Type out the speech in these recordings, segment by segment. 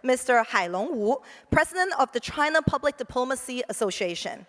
Mr. Hailong Wu, President of the China Public Diplomacy Association.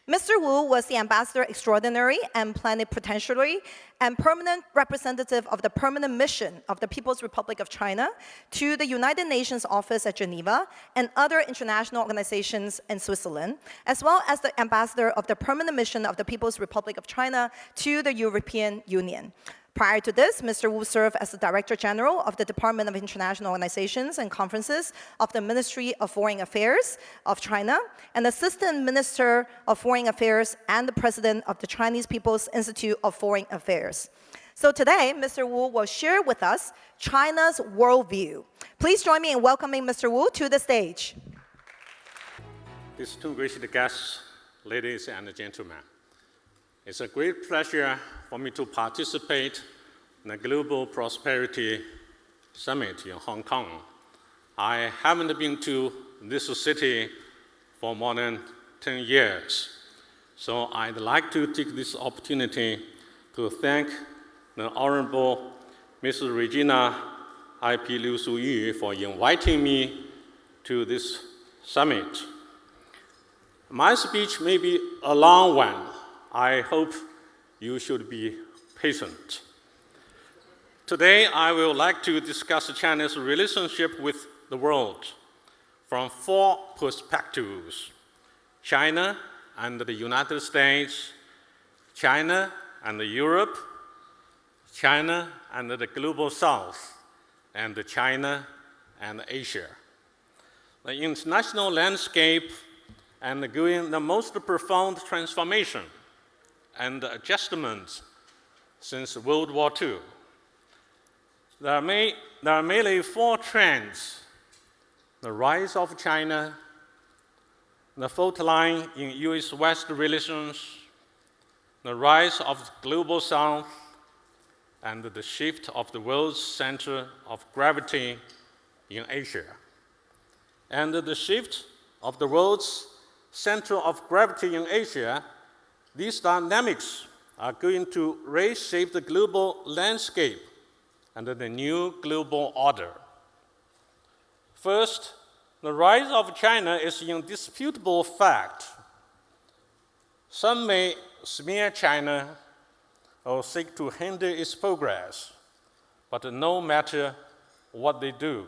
Mr. Wu was the Ambassador Extraordinary and Plenipotentiary and Permanent Representative of the Permanent Mission of the People's Republic of China to the United Nations Office at Geneva and other international organizations in Switzerland, as well as the Ambassador of the Permanent Mission of the People's Republic of China to the European Union. Prior to this, Mr. Wu served as the Director General of the Department of International Organizations and Conferences of the Ministry of Foreign Affairs of China, and Assistant Minister of Foreign Affairs and the President of the Chinese People's Institute of Foreign Affairs. So today, Mr. Wu will share with us China's worldview. Please join me in welcoming Mr. Wu to the stage. Distinguished guests, ladies and gentlemen. It's a great pleasure for me to participate in the Global Prosperity Summit in Hong Kong. I haven't been to this city for more than 10 years, so I'd like to take this opportunity to thank the Honorable Mrs. Regina I.P. Liu Su-yu for inviting me to this summit. My speech may be a long one. I hope you should be patient. Today, I would like to discuss China's relationship with the world from 4 perspectives: China and the United States, China and Europe, China and the Global South, and China and Asia. The international landscape undergoing the most profound transformation and adjustments since World War II. There are mainly 4 trends: the rise of China, the fault line in U.S. West relations, the rise of the Global South, and the shift of the world's center of gravity in Asia. And the shift of the world's center of gravity in Asia, these dynamics are going to reshape the global landscape and the new global order. First, the rise of China is an indisputable fact. Some may smear China or seek to hinder its progress, but no matter what they do,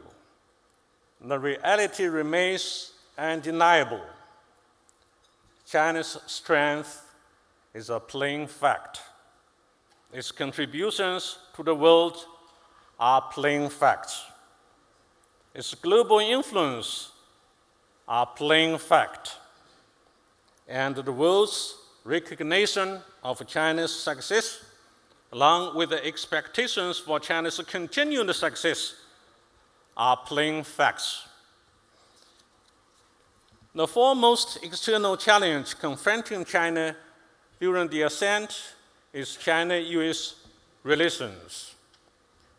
the reality remains undeniable. China's strength is a plain fact. Its contributions to the world are plain facts. Its global influence are plain fact. And the world's recognition of China's success, along with the expectations for China's continued success, are plain facts. The foremost external challenge confronting China during the ascent is China-US relations.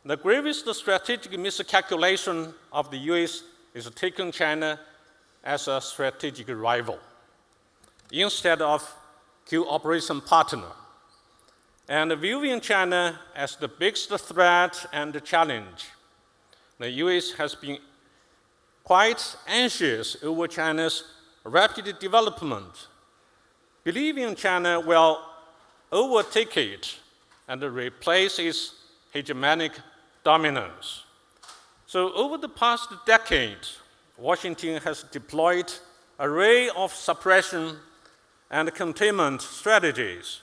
The gravest strategic miscalculation of the US is taking China as a strategic rival instead of cooperation partner, and viewing China as the biggest threat and challenge. The US has been quite anxious over China's rapid development, believing China will overtake it and replace its hegemonic dominance. So over the past decade, Washington has deployed an array of suppression and containment strategies,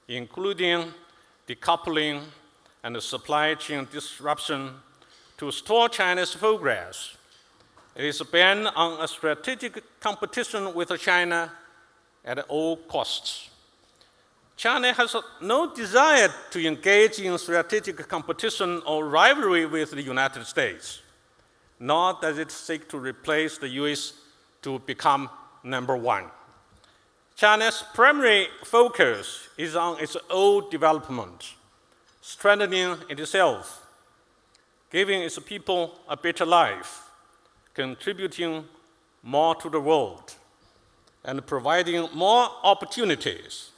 including decoupling and supply chain disruption to stall China's progress. It is bent on a strategic competition with China at all costs. China has no desire to engage in strategic competition or rivalry with the United States, nor does it seek to replace the US to become number 1. China's primary focus is on its own development, strengthening itself, giving its people a better life, contributing more to the world, and providing more opportunities.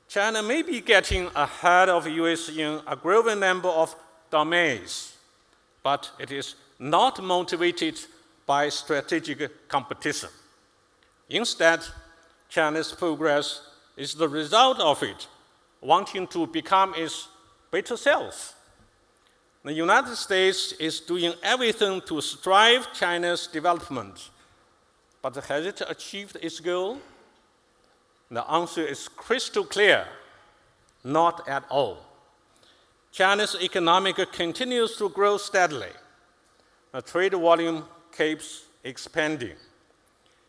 China may be getting ahead of the US in a growing number of domains, but it is not motivated by strategic competition. Instead, China's progress is the result of it wanting to become its better self. The United States is doing everything to strive China's development, but has it achieved its goal? The answer is crystal clear, not at all. China's economy continues to grow steadily. The trade volume keeps expanding,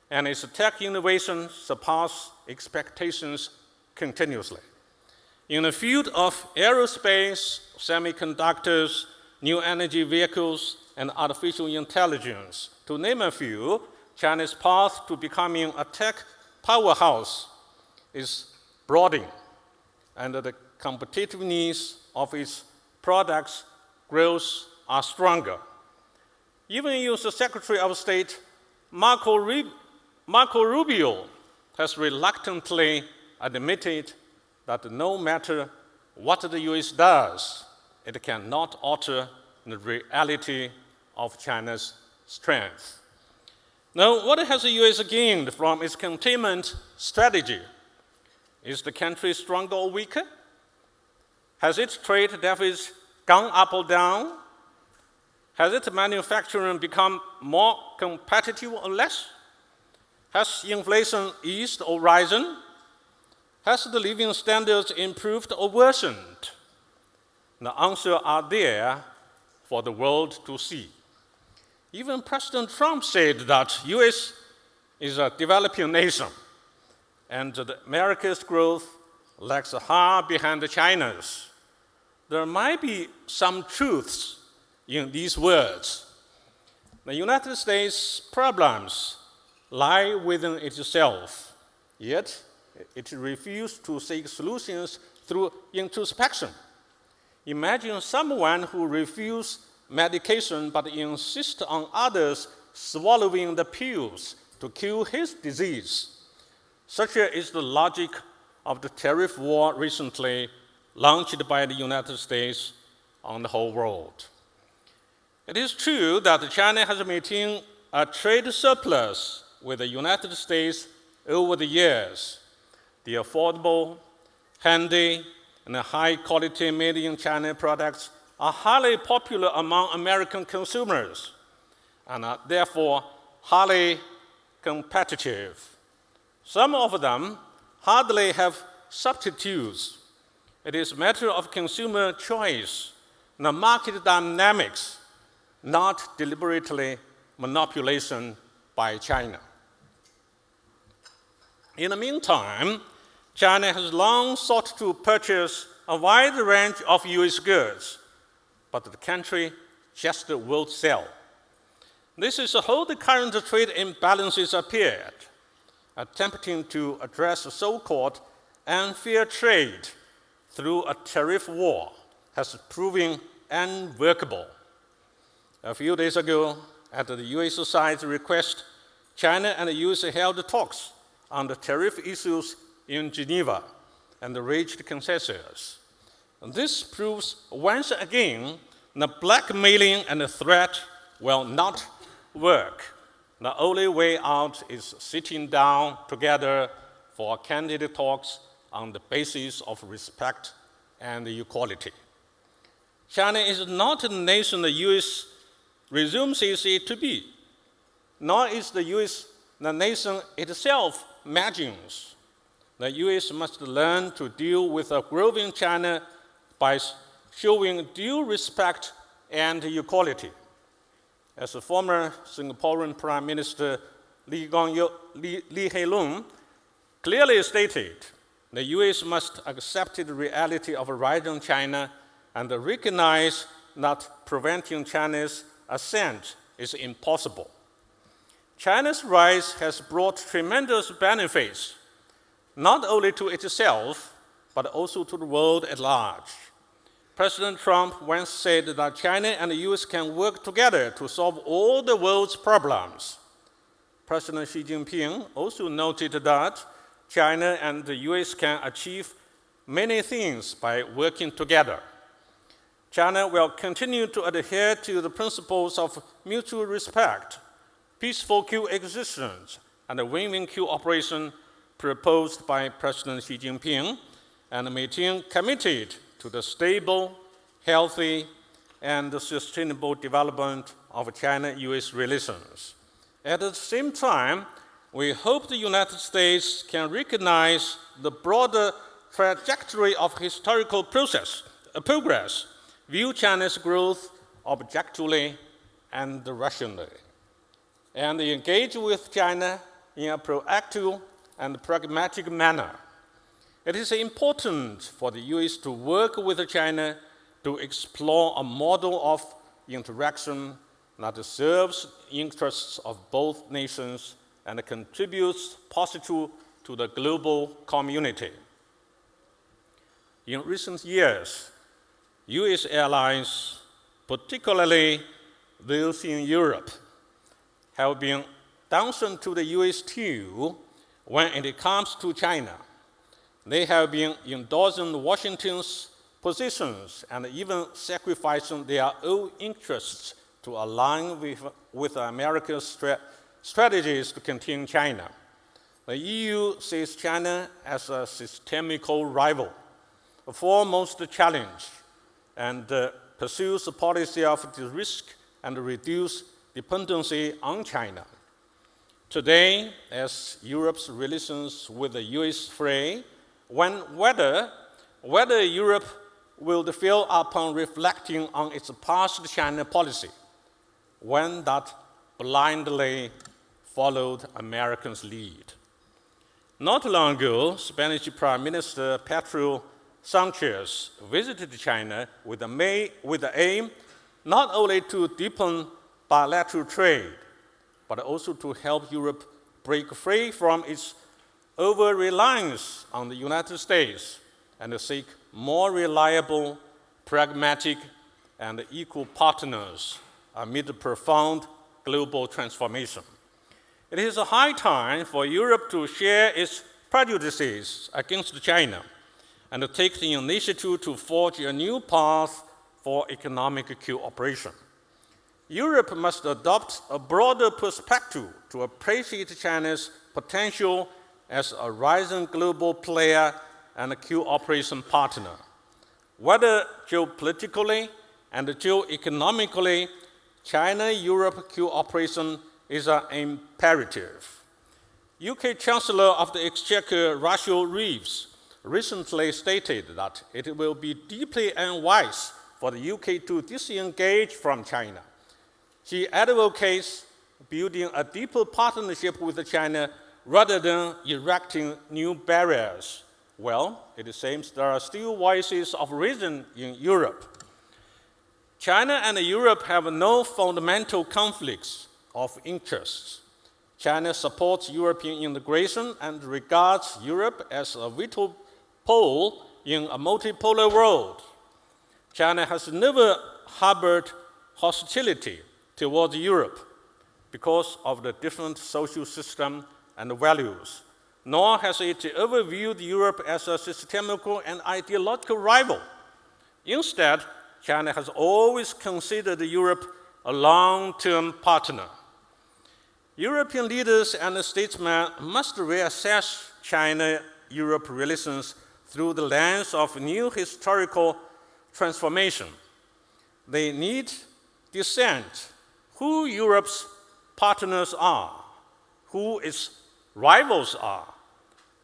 and its tech innovation surpasses expectations continuously. In the field of aerospace, semiconductors, new energy vehicles, and artificial intelligence, to name a few, China's path to becoming a tech powerhouse is broadening, and the competitiveness of its products growth are stronger. Even U.S. Secretary of State Marco Rubio has reluctantly admitted that no matter what the U.S. does, it cannot alter the reality of China's strength. Now, what has the U.S. gained from its containment strategy? Is the country stronger or weaker? Has its trade deficit gone up or down? Has its manufacturing become more competitive or less? Has inflation eased or risen? Has the living standards improved or worsened? The answers are there for the world to see. Even President Trump said that U.S. is a developing nation, and that America's growth lags far behind China's. There might be some truths in these words. The United States' problems lie within itself, yet it refuses to seek solutions through introspection. Imagine someone who refuses medication but insists on others swallowing the pills to cure his disease. Such is the logic of the tariff war recently launched by the United States on the whole world. It is true that China has maintained a trade surplus with the United States over the years. The affordable, handy, and high-quality made-in-China products are highly popular among American consumers and are therefore highly competitive. Some of them hardly have substitutes. It is a matter of consumer choice and market dynamics, not deliberately manipulation by China. In the meantime, China has long sought to purchase a wide range of U.S. goods, but the country just won't sell. This is how the current trade imbalances appeared. Attempting to address the so-called unfair trade through a tariff war has proven unworkable. A few days ago, at the U.S. side's request, China and the U.S. held talks on the tariff issues in Geneva and reached consensus. This proves once again that blackmailing and threat will not work. The only way out is sitting down together for candid talks on the basis of respect and equality. China is not the nation the U.S. resumes it to be, nor is the U.S. the nation itself imagines. The U.S. must learn to deal with a growing China by showing due respect and equality. As the former Singaporean Prime Minister Lee Hailong clearly stated, the U.S. must accept the reality of a rising China and recognize that preventing China's ascent is impossible. China's rise has brought tremendous benefits, not only to itself, but also to the world at large. President Trump once said that China and the U.S. can work together to solve all the world's problems. President Xi Jinping also noted that China and the U.S. can achieve many things by working together. China will continue to adhere to the principles of mutual respect, peaceful coexistence, and win-win cooperation proposed by President Xi Jinping, and maintain committed to the stable, healthy, and sustainable development of China-US relations. At the same time, we hope the United States can recognize the broader trajectory of historical progress, view China's growth objectively and rationally, and engage with China in a proactive and pragmatic manner. It is important for the US to work with China to explore a model of interaction that serves interests of both nations and contributes positively to the global community. In recent years, US allies, particularly those in Europe, have been downstream to the US too when it comes to China. They have been endorsing Washington's positions and even sacrificing their own interests to align with America's strategies to contain China. The EU sees China as a systemic rival, a foremost challenge, and pursues a policy of de-risk and reduce dependency on China. Today, as Europe's relations with the US fray, whether Europe will fail upon reflecting on its past China policy, one that blindly followed Americans' lead. Not long ago, Spanish Prime Minister Pedro Sanchez visited China with the aim not only to deepen bilateral trade, but also to help Europe break free from its over-reliance on the United States and seek more reliable, pragmatic, and equal partners amid profound global transformation. It is a high time for Europe to share its prejudices against China and to take the initiative to forge a new path for economic cooperation. Europe must adopt a broader perspective to appreciate China's potential as a rising global player and a cooperation partner. Whether geopolitically and geoeconomically, China-Europe cooperation is an imperative. UK Chancellor of the Exchequer Rachel Reeves recently stated that it will be deeply unwise for the UK to disengage from China. She advocates building a deeper partnership with China rather than erecting new barriers. Well, it seems there are still voices of reason in Europe. China and Europe have no fundamental conflicts of interests. China supports European integration and regards Europe as a vital pole in a multipolar world. China has never harbored hostility towards Europe because of the different social system and values, nor has it ever viewed Europe as a systemical and ideological rival. Instead, China has always considered Europe a long-term partner. European leaders and statesmen must reassess China-Europe relations through the lens of new historical transformation. They need dissent who Europe's partners are, who its rivals are,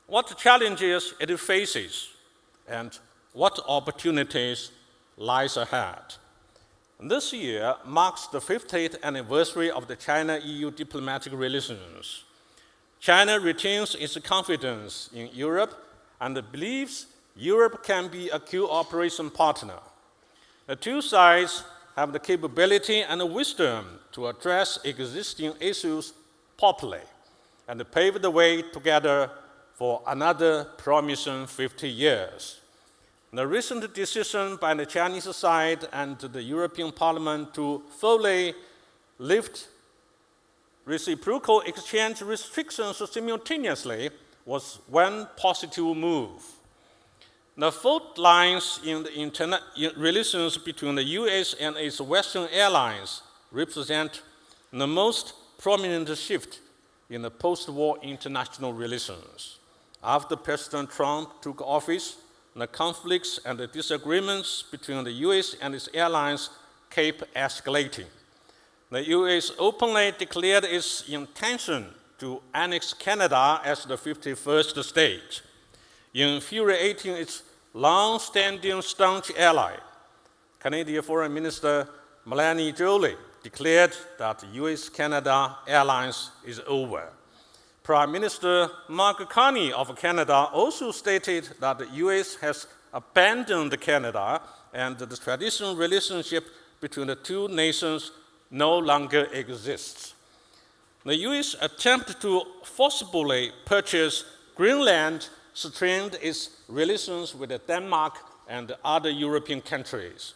what challenges it faces, and what opportunities lies ahead. This year marks the 50th anniversary of the China-EU diplomatic relations. China retains its confidence in Europe and believes Europe can be a cooperation partner. The two sides have the capability and the wisdom to address existing issues properly and pave the way together for another promising 50 years. The recent decision by the Chinese side and the European Parliament to fully lift reciprocal exchange restrictions simultaneously was one positive move. The fault lines in the relations between the U.S. and its Western allies represent the most prominent shift in the post-war international relations. After President Trump took office, the conflicts and the disagreements between the U.S. and its allies kept escalating. The U.S. openly declared its intention to annex Canada as the 51st state, infuriating its long-standing staunch ally. Canadian Foreign Minister Melanie Joly declared that U.S.-Canada alliance is over. Prime Minister Mark Carney of Canada also stated that the U.S. has abandoned Canada and the traditional relationship between the two nations no longer exists. The U.S. attempt to forcibly purchase Greenland strained its relations with Denmark and other European countries.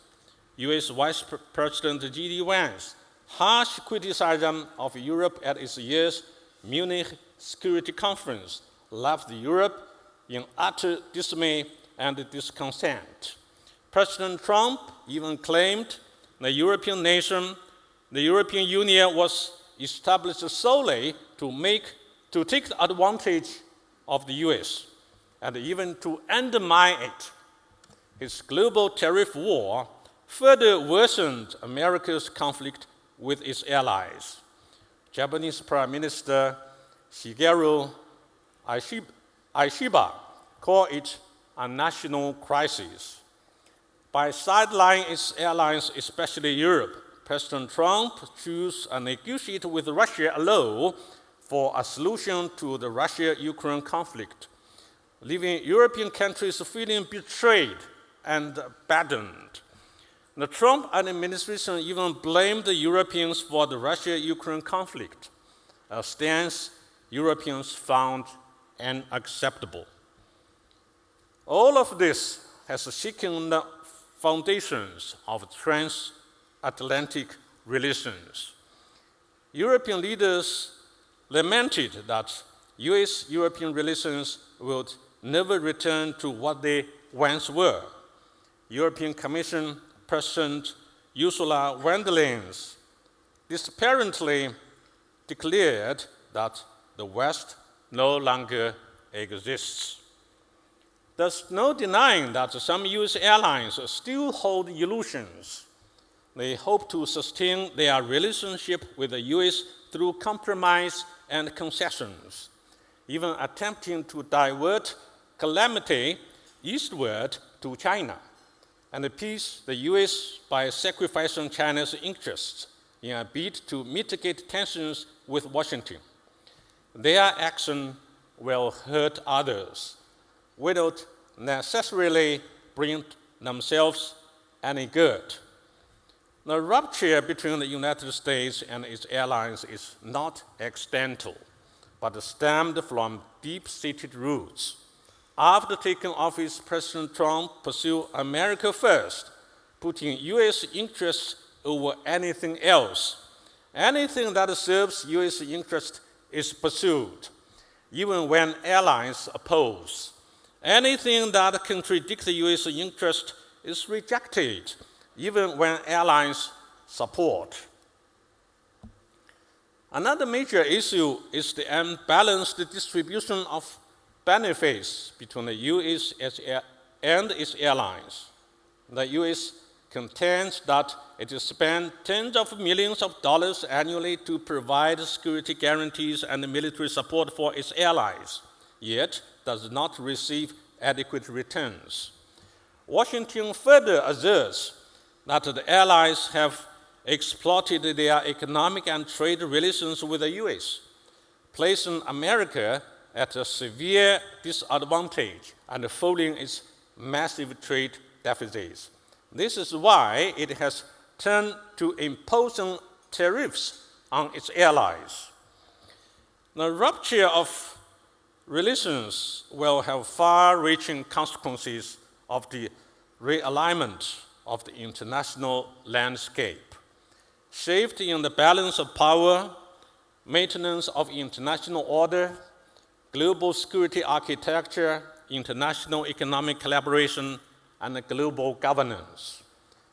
U.S. Vice President J.D. Vance harsh criticism of Europe at its year's Munich Security Conference left Europe in utter dismay and discontent. President Trump even claimed the European Union was established solely to take advantage of the U.S. and even to undermine it. His global tariff war further worsened America's conflict with its allies. Japanese Prime Minister Shigeru Ishiba called it a national crisis. By sidelining its allies, especially Europe, President Trump chose to negotiate with Russia alone for a solution to the Russia-Ukraine conflict, leaving European countries feeling betrayed and abandoned. The Trump administration even blamed the Europeans for the Russia-Ukraine conflict, a stance Europeans found unacceptable. All of this has shaken the foundations of transatlantic relations. European leaders lamented that U.S.-European relations would never return to what they once were. European Commission President Ursula von der Leyen disparagingly declared that the West no longer exists. There's no denying that some U.S. airlines still hold illusions. They hope to sustain their relationship with the U.S. through compromise and concessions, even attempting to divert calamity eastward to China and appease the U.S. by sacrificing China's interests in a bid to mitigate tensions with Washington. Their action will hurt others without necessarily bring themselves any good. The rupture between the United States and its allies is not accidental, but stemmed from deep-seated roots. After taking office, President Trump pursued America first, putting U.S. interests over anything else. Anything that serves U.S. interests is pursued, even when allies oppose. Anything that contradicts the U.S. interest is rejected, even when allies support. Another major issue is the unbalanced distribution of benefits between the U.S. and its allies. The U.S. contends that it spends tens of millions of dollars annually to provide security guarantees and military support for its allies, yet does not receive adequate returns. Washington further asserts that the allies have exploited their economic and trade relations with the U.S., placing America at a severe disadvantage and fueling its massive trade deficits. This is why it has turned to imposing tariffs on its allies. The rupture of relations will have far-reaching consequences of the realignment of the international landscape. Shift in the balance of power, maintenance of international order, global security architecture, international economic collaboration and global governance.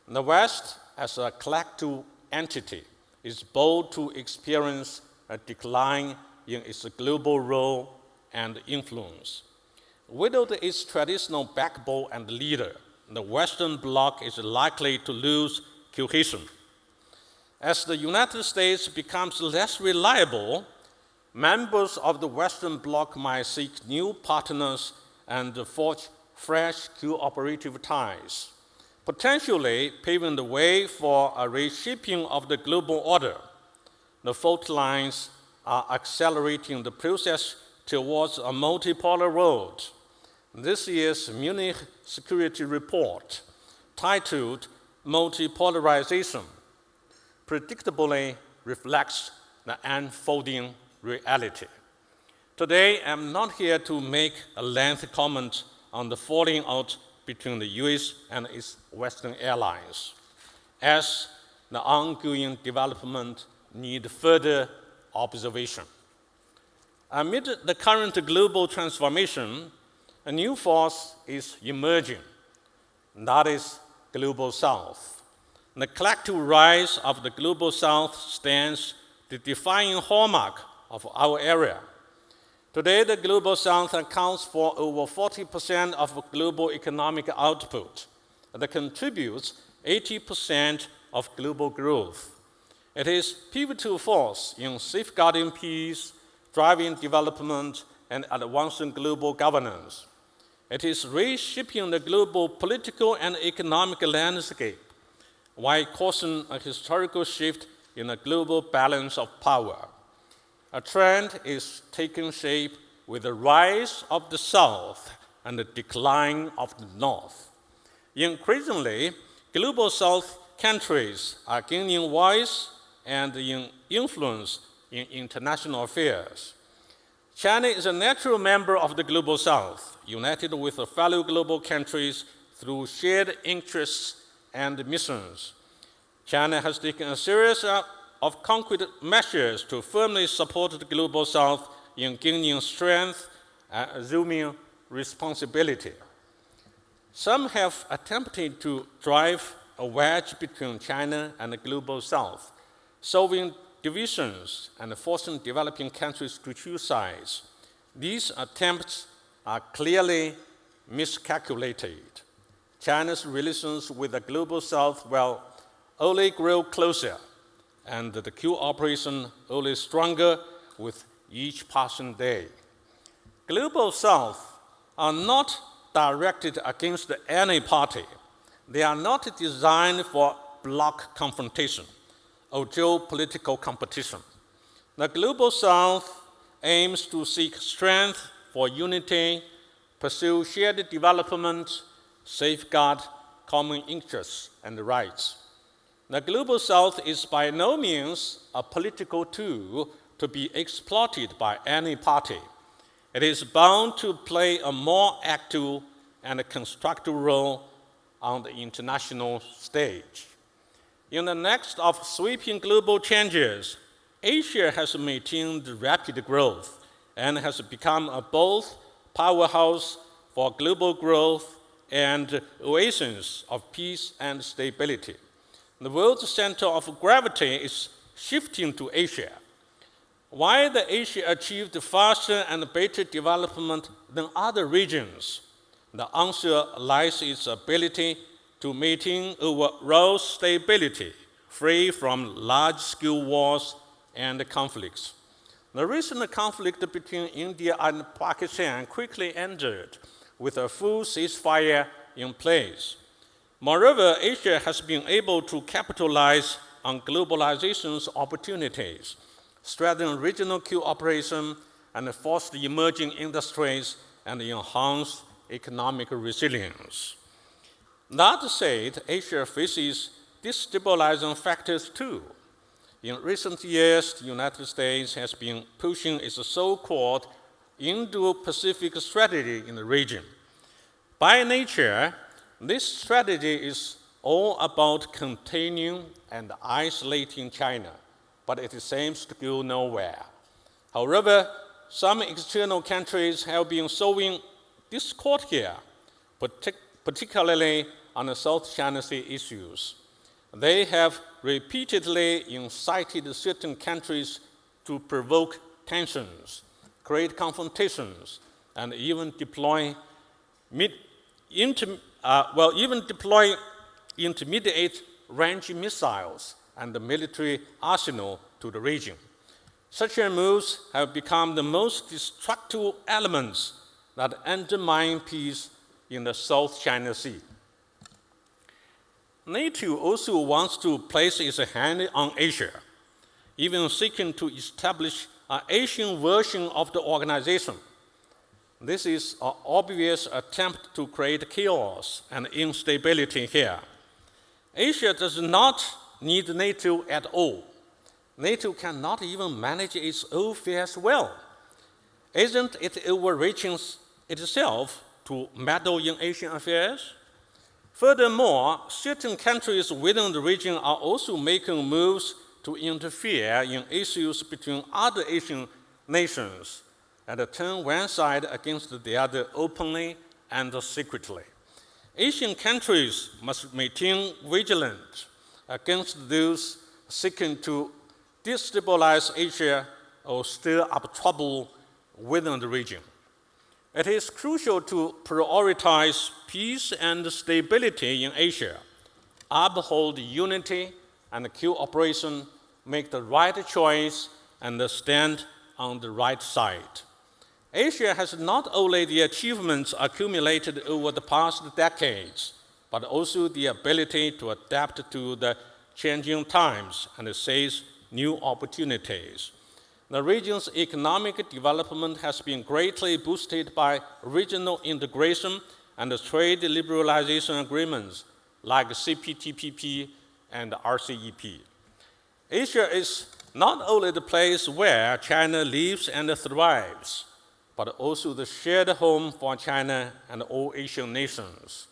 The West, as a collective entity, is bold to experience a decline in its global role and influence. Without its traditional backbone and leader, the Western Bloc is likely to lose cohesion. As the United States becomes less reliable, members of the Western Bloc might seek new partners and forge fresh cooperative ties, potentially paving the way for a reshaping of the global order. The fault lines are accelerating the process towards a multipolar world. This year's Munich Security Report, titled Multipolarization, predictably reflects the unfolding reality. Today, I'm not here to make a lengthy comment on the falling out between the US and its Western allies, as the ongoing development need further observation. Amid the current global transformation, a new force is emerging, and that is Global South. The collective rise of the Global South stands the defining hallmark of our era. Today, the Global South accounts for over 40% of global economic output and contributes 80% of global growth. It is a pivotal force in safeguarding peace, driving development, and advancing global governance. It is reshaping the global political and economic landscape while causing a historical shift in the global balance of power. A trend is taking shape with the rise of the South and the decline of the North. Increasingly, Global South countries are gaining voice and influence in international affairs. China is a natural member of the Global South, united with fellow global countries through shared interests and missions. China has taken a series of concrete measures to firmly support the Global South in gaining strength and assuming responsibility. Some have attempted to drive a wedge between China and the Global South, solving divisions and forcing developing countries to choose sides. These attempts are clearly miscalculated. China's relations with the Global South will only grow closer, and the cooperation only stronger with each passing day. Global South are not directed against any party. They are not designed for bloc confrontation or geopolitical competition. The Global South aims to seek strength for unity, pursue shared development, safeguard common interests and rights. The Global South is by no means a political tool to be exploited by any party. It is bound to play a more active and constructive role on the international stage. In the next of sweeping global changes, Asia has maintained rapid growth and has become a both powerhouse for global growth and oasis of peace and stability. The world's center of gravity is shifting to Asia. While the Asia achieved faster and better development than other regions, the answer lies in its ability to maintain overall stability, free from large-scale wars and conflicts. The recent conflict between India and Pakistan quickly ended with a full ceasefire in place. Moreover, Asia has been able to capitalize on globalization's opportunities, strengthen regional cooperation, and foster emerging industries and enhance economic resilience. That said, Asia faces destabilizing factors too. In recent years, the United States has been pushing its so-called Indo-Pacific strategy in the region. By nature, this strategy is all about containing and isolating China, but it seems to go nowhere. However, some external countries have been sowing discord here, particularly on the South China Sea issues. They have repeatedly incited certain countries to provoke tensions, create confrontations, and even deploy intermediate-range missiles and the military arsenal to the region. Such moves have become the most destructive elements that undermine peace in the South China Sea. NATO also wants to place its hand on Asia, even seeking to establish an Asian version of the organization. This is an obvious attempt to create chaos and instability here. Asia does not need NATO at all. NATO cannot even manage its own affairs well. Isn't it overreaching itself to meddle in Asian affairs? Furthermore, certain countries within the region are also making moves to interfere in issues between other Asian nations and turn one side against the other openly and secretly. Asian countries must maintain vigilance against those seeking to destabilize Asia or stir up trouble within the region. It is crucial to prioritize peace and stability in Asia, uphold unity and cooperation, make the right choice, and stand on the right side. Asia has not only the achievements accumulated over the past decades, but also the ability to adapt to the changing times and seize new opportunities. The region's economic development has been greatly boosted by regional integration and trade liberalization agreements like CPTPP and RCEP. Asia is not only the place where China lives and thrives, but also the shared home for China and all Asian nations.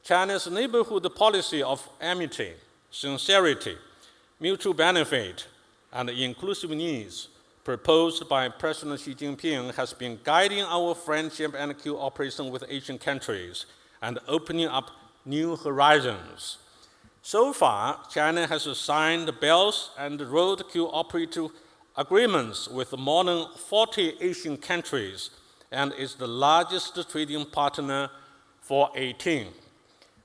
China's neighborhood policy of amity, sincerity, mutual benefit, and inclusive needs proposed by President Xi Jinping has been guiding our friendship and cooperation with Asian countries and opening up new horizons. So far, China has signed Belt and Road cooperative agreements with more than 40 Asian countries and is the largest trading partner for 18.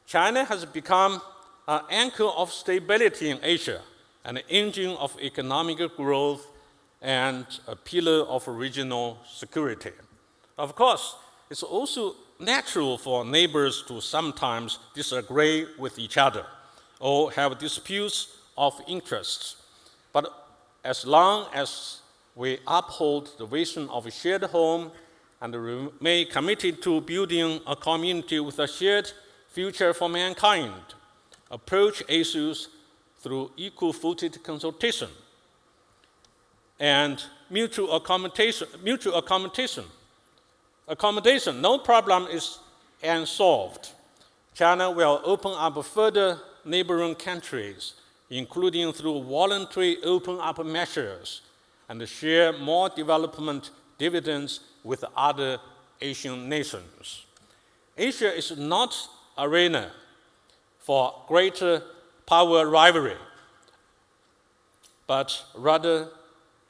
China has become an anchor of stability in Asia, an engine of economic growth, and a pillar of regional security. Of course, it's also natural for neighbors to sometimes disagree with each other or have disputes of interests. But as long as we uphold the vision of a shared home and remain committed to building a community with a shared future for mankind, approach issues through equal-footed consultation and mutual accommodation, no problem is unsolved. China will open up further neighboring countries, including through voluntary open-up measures, and share more development dividends with other Asian nations. Asia is not an arena for greater power rivalry, but rather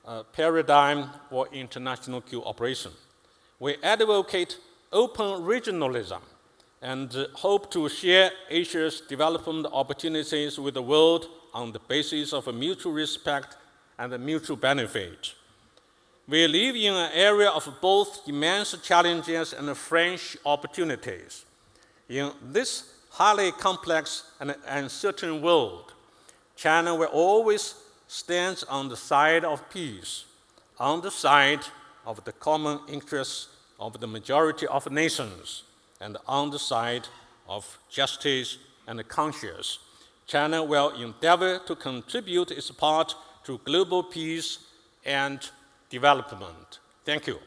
a paradigm for international cooperation. We advocate open regionalism and hope to share Asia's development opportunities with the world on the basis of mutual respect and mutual benefit. We live in an area of both immense challenges and fresh opportunities. In this highly complex and uncertain world, China will always stand on the side of peace, on the side of the common interests of the majority of nations, and on the side of justice and conscience. China will endeavor to contribute its part to global peace and development. Thank you.